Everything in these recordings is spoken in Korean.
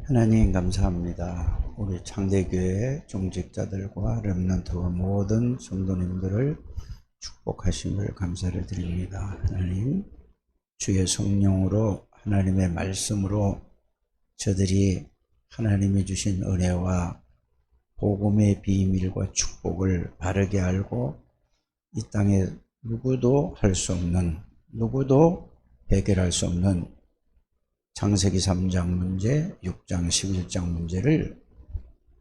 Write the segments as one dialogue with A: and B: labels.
A: 하나님 감사합니다. 우리 창대교회 종직자들과 렘넌트와 모든 성도님들을 축복하심을 감사를 드립니다. 하나님, 주의 성령으로 하나님의 말씀으로 저들이 하나님이 주신 은혜와 복음의 비밀과 축복을 바르게 알고 이 땅에 누구도 할 수 없는, 누구도 해결할 수 없는 창세기 3장 문제, 6장 11장 문제를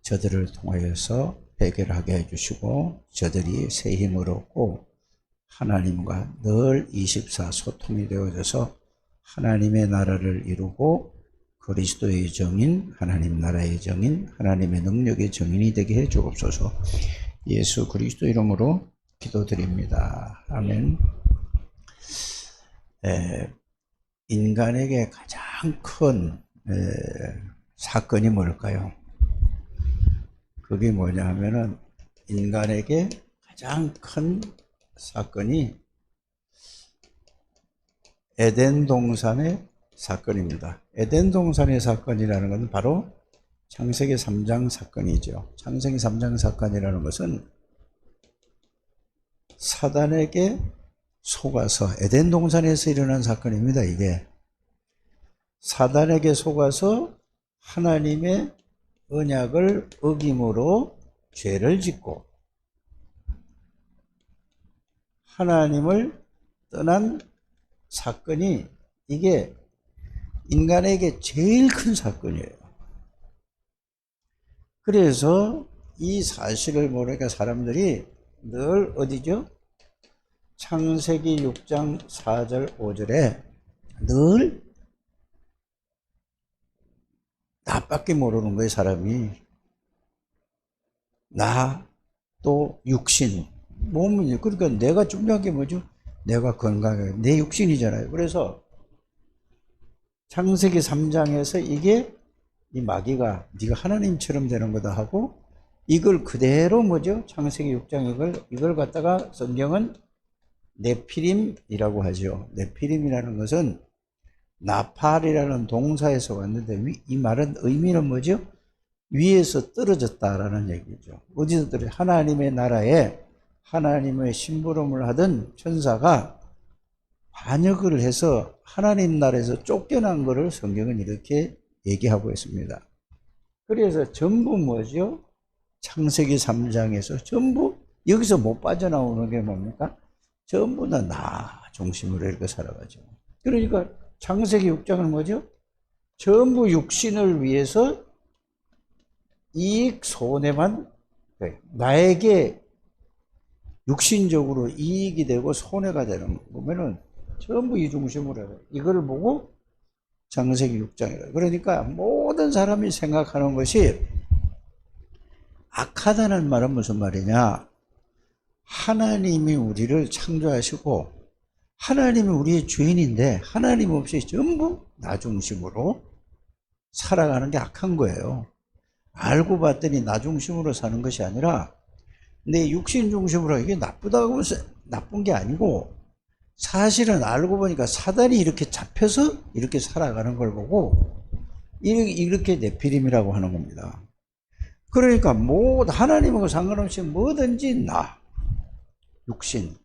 A: 저들을 통하여서 해결하게 해주시고 저들이 새 힘을 얻고 하나님과 늘 24 소통이 되어져서 하나님의 나라를 이루고 그리스도의 정인, 하나님 나라의 정인, 하나님의 능력의 정인이 되게 해 주옵소서. 예수 그리스도 이름으로 기도드립니다. 아멘. 인간에게 가장 큰 사건이 뭘까요? 그게 뭐냐 하면은 인간에게 가장 큰 사건이 에덴 동산의 사건입니다. 에덴 동산의 사건이라는 것은 바로 창세기 3장 사건이죠. 창세기 3장 사건이라는 것은 사단에게 속아서 에덴 동산에서 일어난 사건입니다. 이게 사단에게 속아서 하나님의 언약을 어김으로 죄를 짓고 하나님을 떠난 사건이 이게 인간에게 제일 큰 사건이에요. 그래서 이 사실을 모르니까 사람들이 늘 어디죠? 창세기 6장 4절 5절에 늘 나밖에 모르는 거예요. 사람이 나 또 육신 몸이, 그러니까 내가 중요한 게 뭐죠? 내가 건강해, 내 육신이잖아요. 그래서 창세기 3장에서 이게 이 마귀가 네가 하나님처럼 되는 거다 하고 이걸 그대로 뭐죠? 창세기 6장 이걸 갖다가 성경은 네피림이라고 하죠. 네피림이라는 것은 나팔이라는 동사에서 왔는데 이 말은 의미는 뭐죠? 위에서 떨어졌다라는 얘기죠. 어디서 떨어져? 하나님의 나라에 하나님의 심부름을 하던 천사가 반역을 해서 하나님 나라에서 쫓겨난 것을 성경은 이렇게 얘기하고 있습니다. 그래서 전부 뭐죠? 창세기 3장에서 전부 여기서 못 빠져나오는 게 뭡니까? 전부 다 나 중심으로 이렇게 살아가죠. 그러니까 창세기 6장은 뭐죠? 전부 육신을 위해서 이익 손해만, 나에게 육신적으로 이익이 되고 손해가 되는 거면은 전부 이 중심으로 해요. 이걸 보고 창세기 6장이라. 그러니까 모든 사람이 생각하는 것이 악하다는 말은 무슨 말이냐? 하나님이 우리를 창조하시고 하나님이 우리의 주인인데 하나님 없이 전부 나 중심으로 살아가는 게 악한 거예요. 알고 봤더니 나 중심으로 사는 것이 아니라 내 육신 중심으로, 이게 나쁘다고 나쁜 게 아니고 사실은 알고 보니까 사단이 이렇게 잡혀서 이렇게 살아가는 걸 보고 이렇게 네피림이라고 하는 겁니다. 그러니까 하나님하고 상관없이 뭐든지 나, 육신,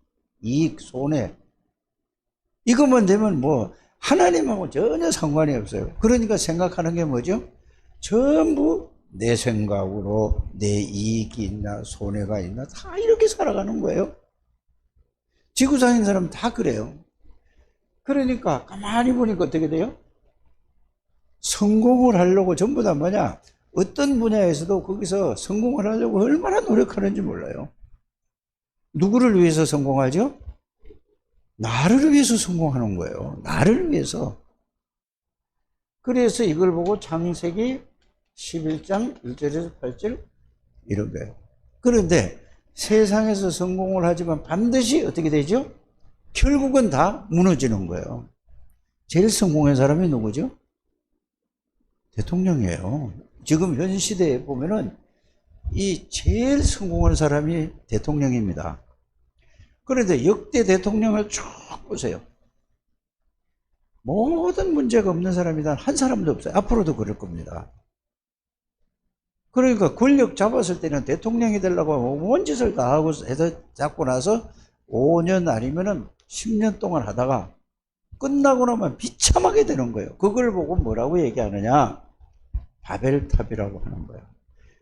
A: 이익, 손해 이것만 되면 뭐 하나님하고 전혀 상관이 없어요. 그러니까 생각하는 게 뭐죠? 전부 내 생각으로 내 이익이 있나 손해가 있나 다 이렇게 살아가는 거예요. 지구상인 사람 다 그래요. 그러니까 가만히 보니까 어떻게 돼요? 성공을 하려고 전부 다 뭐냐? 어떤 분야에서도 거기서 성공을 하려고 얼마나 노력하는지 몰라요. 누구를 위해서 성공하죠? 나를 위해서 성공하는 거예요. 나를 위해서. 그래서 이걸 보고 창세기 11장 1절에서 8절 이런 거예요. 그런데 세상에서 성공을 하지만 반드시 어떻게 되죠? 결국은 다 무너지는 거예요. 제일 성공한 사람이 누구죠? 대통령이에요. 지금 현 시대에 보면은 이 제일 성공한 사람이 대통령입니다. 그런데 역대 대통령을 쭉 보세요. 모든 문제가 없는 사람이 단 한 사람도 없어요. 앞으로도 그럴 겁니다. 그러니까 권력 잡았을 때는 대통령이 되려고 하면 온 짓을 다 하고 해서 잡고 나서 5년 아니면은 10년 동안 하다가 끝나고 나면 비참하게 되는 거예요. 그걸 보고 뭐라고 얘기하느냐? 바벨탑이라고 하는 거예요.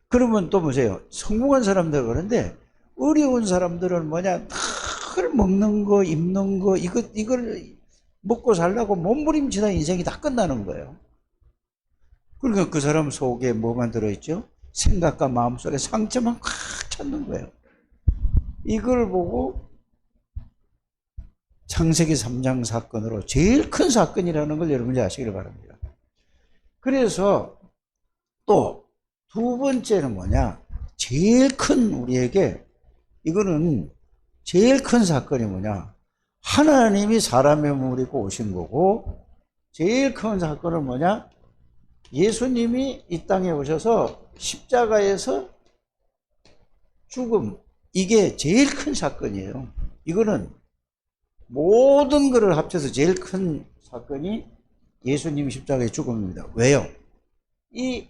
A: 그러면 또 보세요. 성공한 사람들 그런데 어려운 사람들은 뭐냐? 늘 먹는 거, 입는 거, 이걸 먹고 살려고 몸부림치다 인생이 다 끝나는 거예요. 그러니까 그 사람 속에 뭐만 들어있죠? 생각과 마음속에 상처만 꽉 찼는 거예요. 이걸 보고 창세기 3장 사건으로 제일 큰 사건이라는 걸 여러분이 아시기를 바랍니다. 그래서 또 두 번째는 뭐냐? 제일 큰 우리에게 이거는 제일 큰 사건이 뭐냐? 하나님이 사람의 몸을 입고 오신 거고, 제일 큰 사건은 뭐냐? 예수님이 이 땅에 오셔서 십자가에서 죽음, 이게 제일 큰 사건이에요. 이거는 모든 것을 합쳐서 제일 큰 사건이 예수님이 십자가의 죽음입니다. 왜요? 이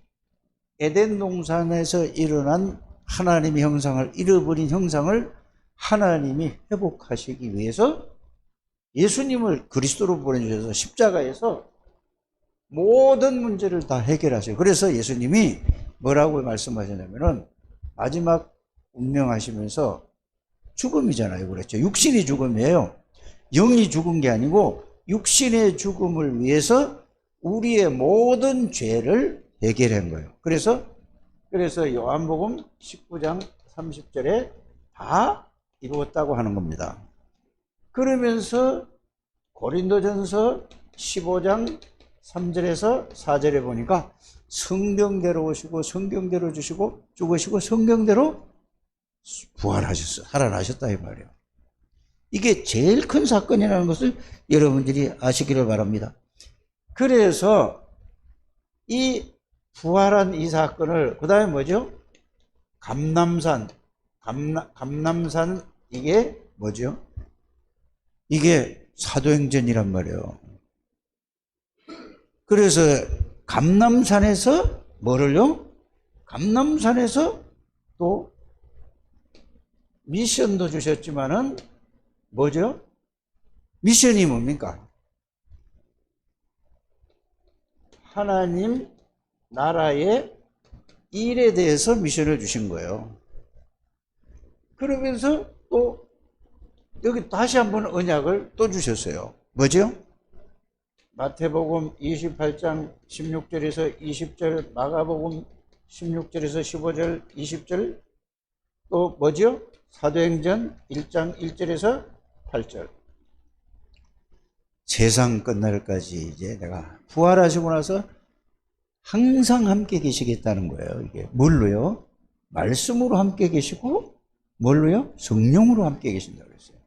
A: 에덴 동산에서 일어난 하나님의 형상을, 잃어버린 형상을 하나님이 회복하시기 위해서 예수님을 그리스도로 보내주셔서 십자가에서 모든 문제를 다 해결하세요. 그래서 예수님이 뭐라고 말씀하셨냐면은 마지막 운명하시면서 죽음이잖아요. 그랬죠. 육신이 죽음이에요. 영이 죽은 게 아니고 육신의 죽음을 위해서 우리의 모든 죄를 해결한 거예요. 그래서 요한복음 19장 30절에 다 이루었다고 하는 겁니다. 그러면서 고린도전서 15장 3절에서 4절에 보니까 성경대로 오시고 성경대로 주시고 죽으시고 성경대로 부활하셨어. 살아나셨다 이 말이에요. 이게 제일 큰 사건이라는 것을 여러분들이 아시기를 바랍니다. 그래서 이 부활한 이 사건을 그 다음에 뭐죠? 감람산 이게 뭐죠? 이게 사도행전이란 말이에요. 그래서 감람산에서 뭐를요? 감람산에서 또 미션도 주셨지만은 뭐죠? 미션이 뭡니까? 하나님 나라의 일에 대해서 미션을 주신 거예요. 그러면서 또 여기 다시 한번 언약을 또 주셨어요. 뭐죠? 마태복음 28장 16절에서 20절, 마가복음 16절에서 15절, 20절, 또 뭐죠? 사도행전 1장 1절에서 8절. 세상 끝날까지 이제 내가 부활하시고 나서 항상 함께 계시겠다는 거예요. 이게 뭘로요? 말씀으로 함께 계시고 뭘로요? 성령으로 함께 계신다고 그랬어요.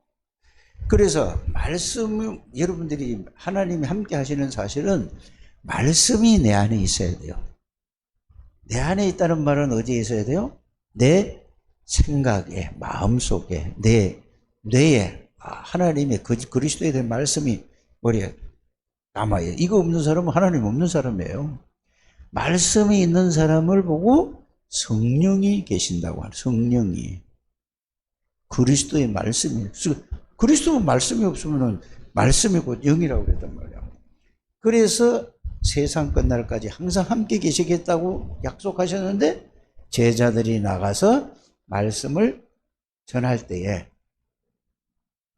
A: 그래서 말씀, 여러분들이 하나님이 함께 하시는 사실은 말씀이 내 안에 있어야 돼요. 내 안에 있다는 말은 어디에 있어야 돼요? 내 생각에, 마음속에, 내 뇌에 하나님의 그리스도에 대한 말씀이 머리에 남아요. 이거 없는 사람은 하나님 없는 사람이에요. 말씀이 있는 사람을 보고 성령이 계신다고 하는, 성령이 그리스도의 말씀이, 그리스도 말씀이 없으면 말씀이 곧 영이라고 그랬단 말이야. 그래서 세상 끝날까지 항상 함께 계시겠다고 약속하셨는데 제자들이 나가서 말씀을 전할 때에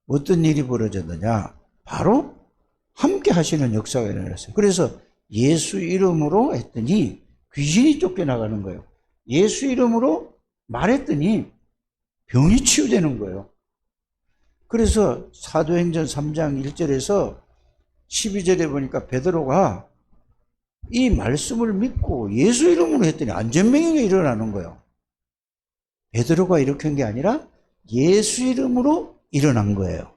A: 어떤 일이 벌어졌느냐? 바로 함께 하시는 역사가 일어났어요. 그래서 예수 이름으로 했더니 귀신이 쫓겨나가는 거예요. 예수 이름으로 말했더니 병이 치유되는 거예요. 그래서 사도행전 3장 1절에서 12절에 보니까 베드로가 이 말씀을 믿고 예수 이름으로 했더니 안전병이 일어나는 거예요. 베드로가 이렇게 한 게 아니라 예수 이름으로 일어난 거예요.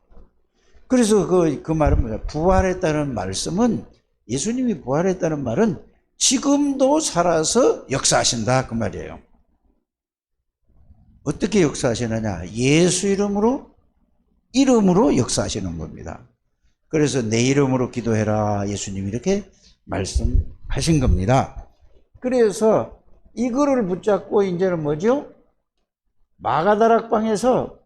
A: 그래서 그 말은 뭐냐? 부활했다는 말씀은, 예수님이 부활했다는 말은 지금도 살아서 역사하신다 그 말이에요. 어떻게 역사하시느냐? 예수 이름으로 역사하시는 겁니다. 그래서 내 이름으로 기도해라 예수님이 이렇게 말씀하신 겁니다. 그래서 이거를 붙잡고 이제는 뭐죠? 마가다락방에서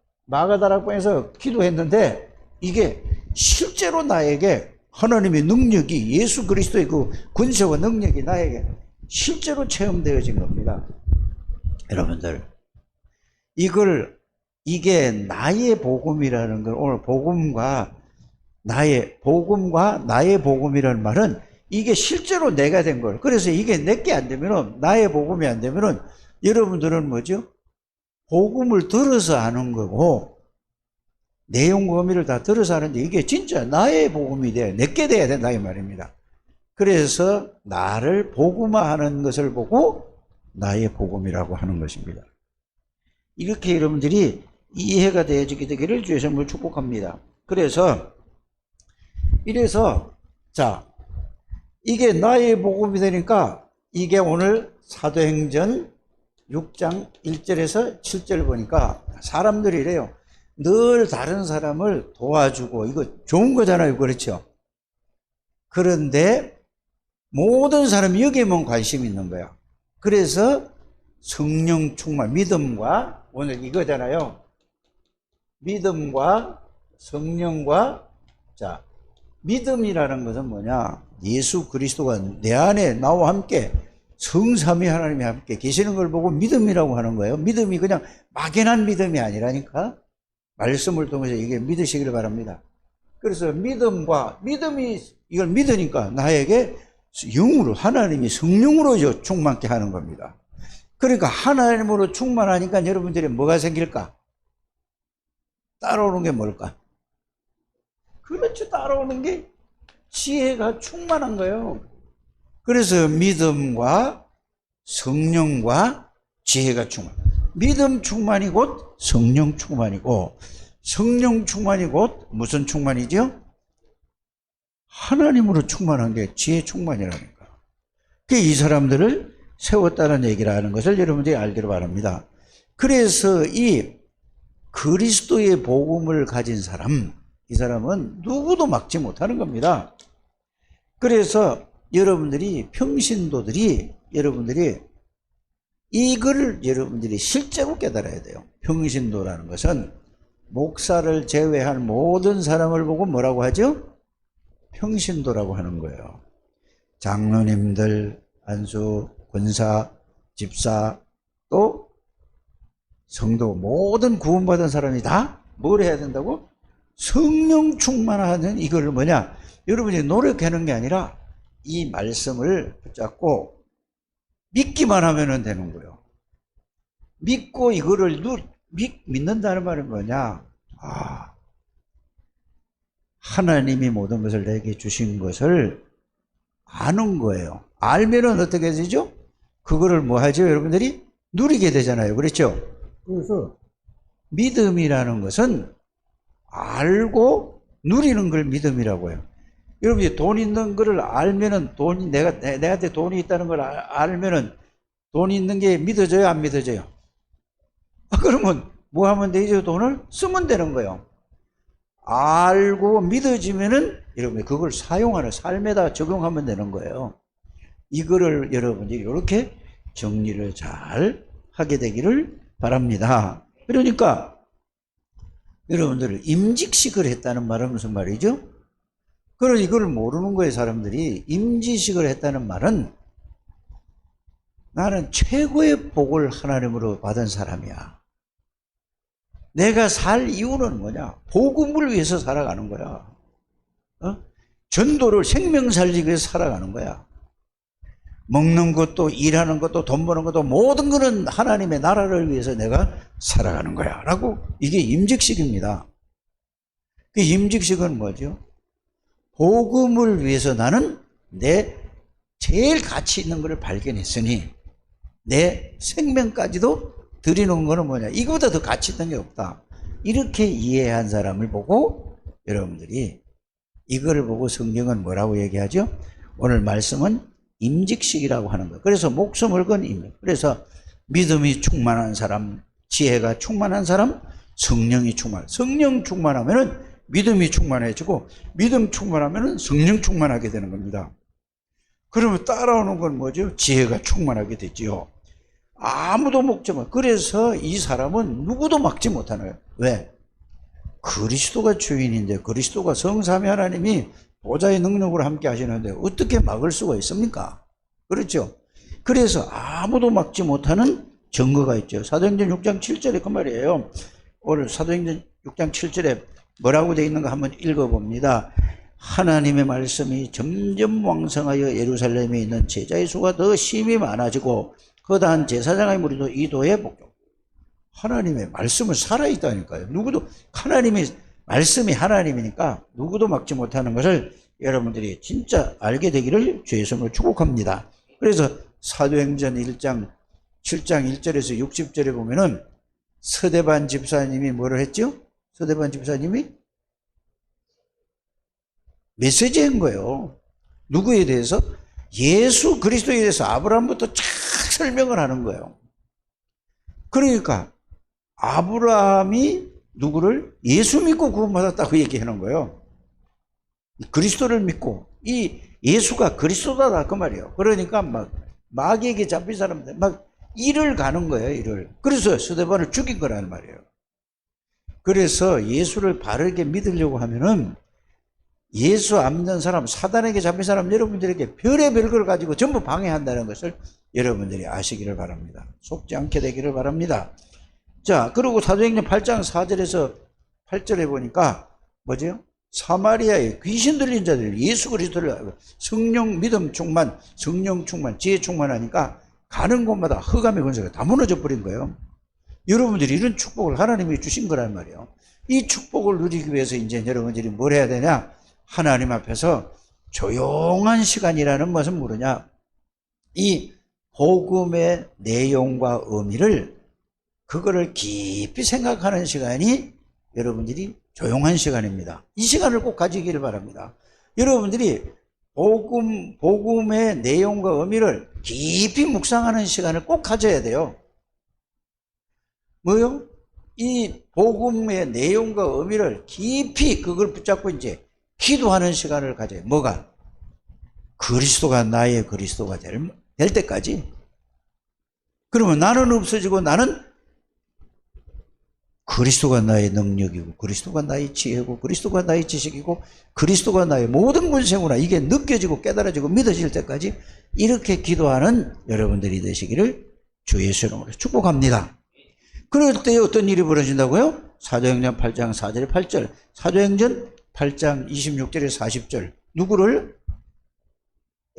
A: 기도했는데 이게 실제로 나에게 하나님의 능력이, 예수 그리스도의 그 권세와 능력이 나에게 실제로 체험되어진 겁니다. 여러분들, 이게 나의 복음이라는 걸, 오늘 복음과 나의 복음이라는 말은 이게 실제로 내가 된 걸. 그래서 이게 내게 안 되면은, 나의 복음이 안 되면은 여러분들은 뭐죠? 복음을 들어서 아는 거고, 내용 범위를 다 들어서 하는데 이게 진짜 나의 복음이 돼야, 내게 돼야 된다 이 말입니다. 그래서 나를 복음화하는 것을 보고 나의 복음이라고 하는 것입니다. 이렇게 여러분들이 이해가 되어지게 되기를 주의 이름으로 축복합니다. 이래서 자, 이게 나의 복음이 되니까 이게 오늘 사도행전 6장 1절에서 7절 보니까 사람들이 이래요. 늘 다른 사람을 도와주고, 이거 좋은 거잖아요. 그렇죠? 그런데 모든 사람이 여기에만 관심이 있는 거야. 그래서 성령 충만, 믿음과, 오늘 이거잖아요. 믿음과 성령과, 자, 믿음이라는 것은 뭐냐? 예수 그리스도가 내 안에 나와 함께 성삼위 하나님이 함께 계시는 걸 보고 믿음이라고 하는 거예요. 믿음이 그냥 막연한 믿음이 아니라니까. 말씀을 통해서 이게 믿으시기를 바랍니다. 그래서 믿음이 이걸 믿으니까 나에게 영으로, 하나님이 성령으로 충만케 하는 겁니다. 그러니까 하나님으로 충만하니까 여러분들이 뭐가 생길까? 따라오는 게 뭘까? 그렇죠. 따라오는 게 지혜가 충만한 거예요. 그래서 믿음과 성령과 지혜가 충만. 믿음 충만이 곧 성령 충만이고, 성령 충만이 곧 무슨 충만이죠? 하나님으로 충만한 게 지혜 충만이라니까. 그게 이 사람들을 세웠다는 얘기를 하는 것을 여러분들이 알기를 바랍니다. 그래서 이 그리스도의 복음을 가진 사람, 이 사람은 누구도 막지 못하는 겁니다. 그래서 여러분들이, 평신도들이, 이걸 여러분들이 실제로 깨달아야 돼요. 평신도라는 것은 목사를 제외한 모든 사람을 보고 뭐라고 하죠? 평신도라고 하는 거예요. 장로님들, 안수, 권사, 집사, 또 성도, 모든 구원받은 사람이 다 뭘 해야 된다고? 성령 충만하는, 이걸 뭐냐? 여러분이 노력하는 게 아니라 이 말씀을 붙잡고 믿기만 하면 되는 거예요. 믿고 이거를 믿는다는 말은 뭐냐? 하나님이 모든 것을 내게 주신 것을 아는 거예요. 알면은 어떻게 되죠? 그거를 뭐 하죠? 여러분들이 누리게 되잖아요. 그렇죠? 그래서 믿음이라는 것은 알고 누리는 걸 믿음이라고 해요. 여러분이 돈 있는 거를 알면은, 내한테 돈이 있다는 걸 알면은 돈이 있는 게 믿어져요? 안 믿어져요? 그러면 뭐 하면 되죠? 돈을 쓰면 되는 거예요. 알고 믿어지면은 여러분이 그걸 사용하는, 삶에다 적용하면 되는 거예요. 이거를 여러분들이 이렇게 정리를 잘 하게 되기를 바랍니다. 그러니까 여러분들 임직식을 했다는 말은 무슨 말이죠? 그럼 이걸 모르는 거예요. 사람들이. 임직식을 했다는 말은 나는 최고의 복을 하나님으로 받은 사람이야. 내가 살 이유는 뭐냐? 복음을 위해서 살아가는 거야. 전도를, 생명 살리기 위해서 살아가는 거야. 먹는 것도, 일하는 것도, 돈 버는 것도, 모든 것은 하나님의 나라를 위해서 내가 살아가는 거야 라고. 이게 임직식입니다. 그 임직식은 뭐죠? 복음을 위해서 나는 내 제일 가치 있는 것을 발견했으니 내 생명까지도 드리는 거는 뭐냐? 이거보다 더 가치 있는 게 없다. 이렇게 이해한 사람을 보고 여러분들이 이거를 보고 성경은 뭐라고 얘기하죠? 오늘 말씀은 임직식이라고 하는 거예요. 그래서 목숨을 건 임직. 그래서 믿음이 충만한 사람, 지혜가 충만한 사람, 성령이 충만. 성령 충만하면은 믿음이 충만해지고, 믿음 충만하면은 성령 충만하게 되는 겁니다. 그러면 따라오는 건 뭐죠? 지혜가 충만하게 되지요. 아무도 먹지 못. 그래서 이 사람은 누구도 막지 못하는 거예요. 왜? 그리스도가 주인인데, 그리스도가 성삼위 하나님이 보좌의 능력으로 함께 하시는데 어떻게 막을 수가 있습니까? 그렇죠? 그래서 아무도 막지 못하는 증거가 있죠. 사도행전 6장 7절에 그 말이에요. 오늘 사도행전 6장 7절에 뭐라고 되어 있는가 한번 읽어봅니다. 하나님의 말씀이 점점 왕성하여 예루살렘에 있는 제자의 수가 더 심히 많아지고 거다한 제사장의 무리도 이 도에 복종. 하나님의 말씀은 살아있다니까요. 누구도, 하나님의 말씀이 하나님이니까 누구도 막지 못하는 것을 여러분들이 진짜 알게 되기를 주의 이름으로 축복합니다. 그래서 사도행전 1장 7장 1절에서 60절에 보면은 서대반 집사님이 뭐를 했죠? 서대반 집사님이 메시지한 거예요. 누구에 대해서? 예수 그리스도에 대해서 아브라함부터 쫙 설명을 하는 거예요. 그러니까 아브라함이 누구를? 예수 믿고 구원받았다고 얘기하는 거예요. 그리스도를 믿고 이 예수가 그리스도다 그 말이에요. 그러니까 막 마귀에게 잡힌 사람들 막 일을 가는 거예요. 일을. 그래서 스데반을 죽인 거란 말이에요. 그래서 예수를 바르게 믿으려고 하면은 예수 안 믿는 사람, 사단에게 잡힌 사람 여러분들에게 별의별 걸 가지고 전부 방해한다는 것을 여러분들이 아시기를 바랍니다. 속지 않게 되기를 바랍니다. 자, 그리고 사도행전 8장 4절에서 8절에 보니까 뭐죠? 사마리아에 귀신 들린 자들 예수 그리스도를 성령 믿음 충만, 성령 충만, 지혜 충만하니까 가는 곳마다 흑암의 권세가 다 무너져 버린 거예요. 여러분들이 이런 축복을 하나님이 주신 거란 말이에요. 이 축복을 누리기 위해서 이제 여러분들이 뭘 해야 되냐? 하나님 앞에서 조용한 시간이라는 것은 뭐냐? 이 복음의 내용과 의미를 그거를 깊이 생각하는 시간이 여러분들이 조용한 시간입니다. 이 시간을 꼭 가지기를 바랍니다. 여러분들이 복음의 내용과 의미를 깊이 묵상하는 시간을 꼭 가져야 돼요. 뭐요? 이 복음의 내용과 의미를 깊이 그걸 붙잡고 이제 기도하는 시간을 가져요. 뭐가? 그리스도가 나의 그리스도가 될 때까지. 그러면 나는 없어지고 나는 그리스도가 나의 능력이고 그리스도가 나의 지혜고 그리스도가 나의 지식이고 그리스도가 나의 모든 권세구나 이게 느껴지고 깨달아지고 믿어질 때까지 이렇게 기도하는 여러분들이 되시기를 주 예수 이름으로 축복합니다. 그럴 때 어떤 일이 벌어진다고요? 사도행전 8장 4절에 8절, 사도행전 8장 26절에 40절. 누구를?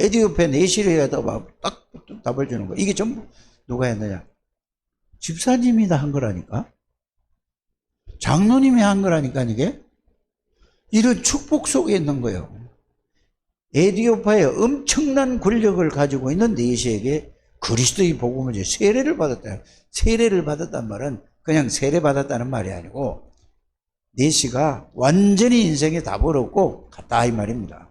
A: 에디오페 내시리에다 딱 답을 주는 거예요. 이게 전부 누가 했느냐? 집사님이 다 한 거라니까. 장로님이 한 거라니까 이게. 이런 축복 속에 있는 거예요. 에디오파의 엄청난 권력을 가지고 있는 내시에게 그리스도의 복음을 이제 세례를 받았다. 세례를 받았단 말은 그냥 세례 받았다는 말이 아니고 내시가 완전히 인생에 답을 얻고 갔다 이 말입니다.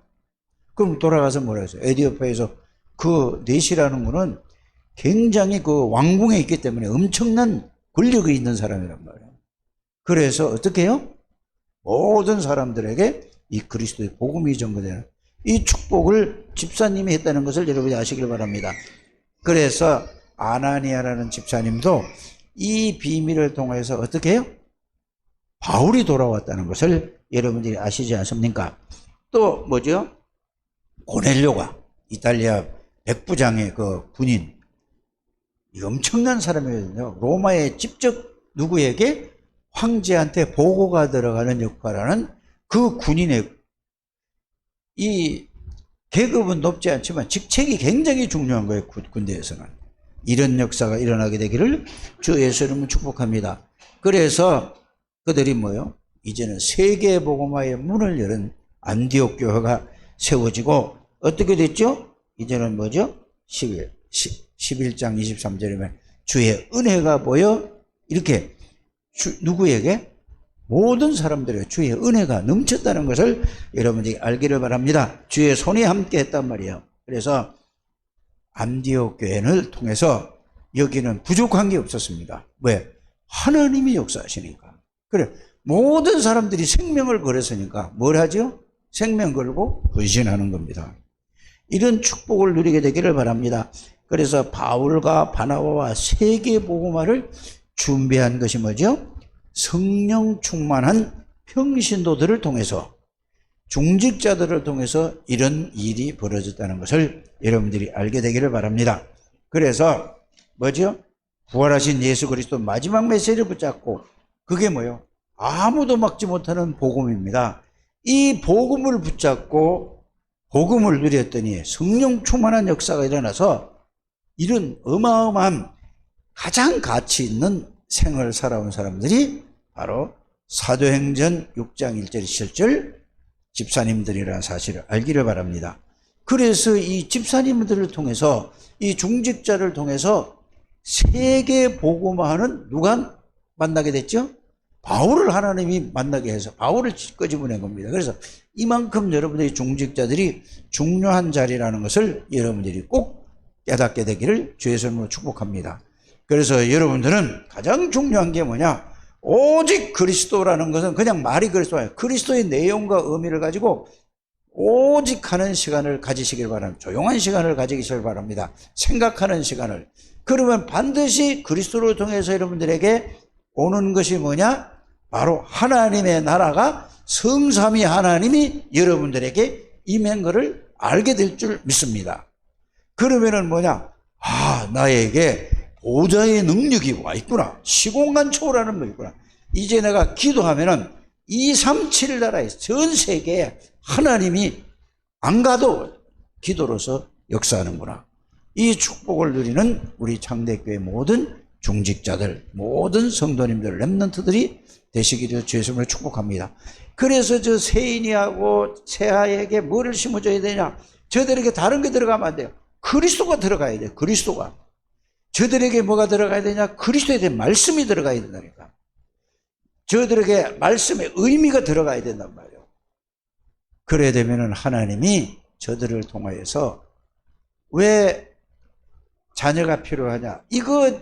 A: 그럼 돌아가서 뭐라 했어요? 에디오파에서 그 내시라는 거는 굉장히 그 왕궁에 있기 때문에 엄청난 권력이 있는 사람이란 말이에요. 그래서 어떻게 해요? 모든 사람들에게 이 그리스도의 복음이 전거되는 이 축복을 집사님이 했다는 것을 여러분이 아시길 바랍니다. 그래서 아나니아라는 집사님도 이 비밀을 통해서 어떻게 해요? 바울이 돌아왔다는 것을 여러분들이 아시지 않습니까? 또 뭐죠? 고넬료가 이탈리아 백부장의 그 군인, 엄청난 사람이거든요. 로마에 직접 누구에게? 황제한테 보고가 들어가는 역할을 하는 그 군인의 이 계급은 높지 않지만 직책이 굉장히 중요한 거예요. 군대에서는. 이런 역사가 일어나게 되기를 주 예수 이름으로 축복합니다. 그래서 그들이 뭐요? 이제는 세계 복음화의 문을 여는 안디옥 교회가 세워지고 어떻게 됐죠? 이제는 뭐죠? 11장 23절이면 주의 은혜가 보여 이렇게 누구에게? 모든 사람들에게 주의 은혜가 넘쳤다는 것을 여러분들이 알기를 바랍니다. 주의 손이 함께 했단 말이에요. 그래서 안디옥 교회를 통해서 여기는 부족한 게 없었습니다. 왜? 하나님이 역사하시니까. 그래, 모든 사람들이 생명을 걸었으니까 뭘 하죠? 생명 걸고 헌신하는 겁니다. 이런 축복을 누리게 되기를 바랍니다. 그래서 바울과 바나바와 세계 복음화를 준비한 것이 뭐죠? 성령 충만한 평신도들을 통해서, 중직자들을 통해서 이런 일이 벌어졌다는 것을 여러분들이 알게 되기를 바랍니다. 그래서 뭐죠? 부활하신 예수 그리스도 마지막 메시지를 붙잡고, 그게 뭐예요? 아무도 막지 못하는 복음입니다. 이 복음을 붙잡고 복음을 누렸더니 성령 충만한 역사가 일어나서 이런 어마어마한 가장 가치 있는 생을 살아온 사람들이 바로 사도행전 6장 1절 7절 집사님들이라는 사실을 알기를 바랍니다. 그래서 이 집사님들을 통해서, 이 중직자를 통해서 세계 복음화는 누가 만나게 됐죠? 바울을 하나님이 만나게 해서 바울을 끄집어낸 겁니다. 그래서 이만큼 여러분들이 중직자들이 중요한 자리라는 것을 여러분들이 꼭 깨닫게 되기를 주의 이름으로 축복합니다. 그래서 여러분들은 가장 중요한 게 뭐냐? 오직 그리스도라는 것은 그냥 말이 그리스도예요. 그리스도의 내용과 의미를 가지고 오직 하는 시간을 가지시길 바랍니다. 조용한 시간을 가지시길 바랍니다. 생각하는 시간을. 그러면 반드시 그리스도를 통해서 여러분들에게 오는 것이 뭐냐? 바로 하나님의 나라가, 성삼위 하나님이 여러분들에게 임한 것을 알게 될 줄 믿습니다. 그러면은 뭐냐? 아, 나에게 보좌의 능력이 와 있구나. 시공간 초월하는 거 있구나. 이제 내가 기도하면은 237 나라에 전 세계에 하나님이 안 가도 기도로서 역사하는구나. 이 축복을 누리는 우리 창대교회 모든 중직자들, 모든 성도님들, 렘넌트들이 되시기를 주의 이름으로 축복합니다. 그래서 저 세인이하고 세아에게 뭐를 심어줘야 되냐? 저들에게 다른 게 들어가면 안 돼요. 그리스도가 들어가야 돼요. 그리스도가. 저들에게 뭐가 들어가야 되냐? 그리스도에 대한 말씀이 들어가야 된다니까. 저들에게 말씀의 의미가 들어가야 된단 말이에요. 그래야 되면은 하나님이 저들을 통하여서, 왜 자녀가 필요하냐? 이거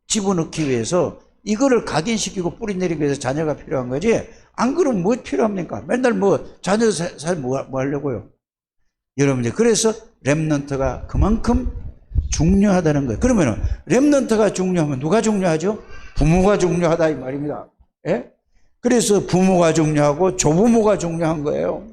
A: 집어넣기 위해서, 이거를 각인시키고 뿌리 내리기 위해서 자녀가 필요한 거지. 안 그러면 뭐 필요합니까? 맨날 뭐 자녀 뭐 하려고요? 여러분들, 그래서 렘넌트가 그만큼 중요하다는 거예요. 그러면은 렘넌트가 중요하면 누가 중요하죠? 부모가 중요하다 이 말입니다. 예? 그래서 부모가 중요하고 조부모가 중요한 거예요.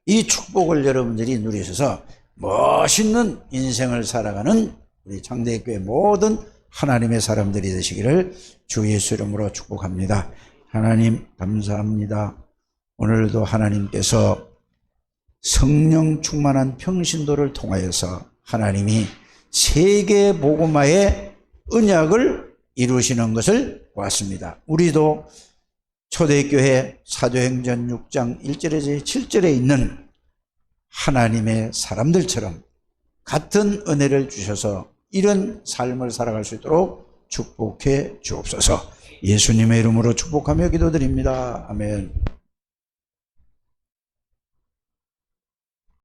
A: 이 축복을 여러분들이 누리셔서 멋있는 인생을 살아가는 우리 창대교회 모든 하나님의 사람들이 되시기를 주 예수 이름으로 축복합니다. 하나님 감사합니다. 오늘도 하나님께서 성령 충만한 평신도를 통하여서 하나님이 세계 복음화의 언약을 이루시는 것을 보았습니다. 우리도 초대교회 사도행전 6장 1절에서 7절에 있는 하나님의 사람들처럼 같은 은혜를 주셔서 이런 삶을 살아갈 수 있도록 축복해 주옵소서. 예수님의 이름으로 축복하며 기도드립니다. 아멘.